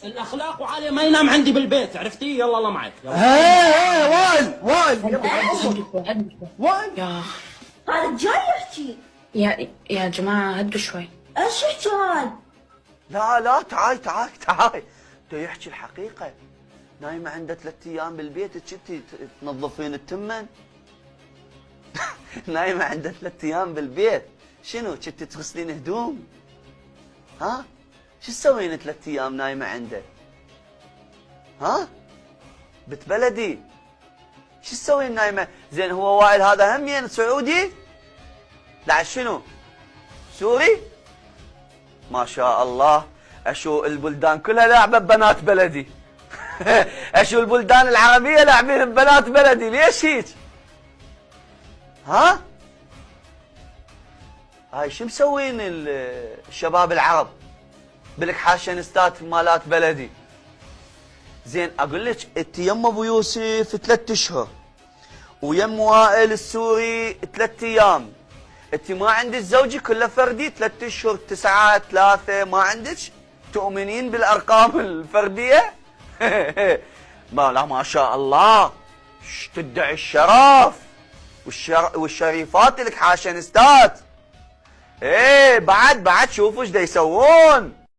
الاخلاق وعلي ما ينام عندي بالبيت، عرفتي؟ يلا الله معك. وائل وائل يا هذا جاي يحكي. يا جماعة هدوا شوي. ايش يحكي هذا؟ لا تعال تو يحكي الحقيقة. نايمة عنده 3 أيام بالبيت تشتي تنظفين التمن؟ نايمة عنده 3 أيام بالبيت، شنو تشتي تغسلين هدوم؟ ها؟ شو تسوين 3 أيام نايمة عنده؟ ها؟ بنت بلدي شو تسوين نايمة؟ زين هو وائل هذا همين سعودي؟ لا شنو؟ سوري؟ ما شاء الله، اشو البلدان كلها لاعبة ببنات بلدي. اشو البلدان العربية لاعبين ببنات بلدي، ليش هيك؟ ها؟ هاي شو مسوين الشباب العرب بالكحاشنستات مالات بلدي؟ زين اقول لك انت يم ابو يوسف 3 اشهر ويم وائل السوري 3 ايام، انت ما عندك زوجي كله فردي 3 اشهر 9 3 ما عندك؟ تؤمنين بالارقام الفرديه؟ لا ما شاء الله تدعي الشرف والشريفات الكحاشنستات. ايه بعد شوفوا ايش دا يسوون.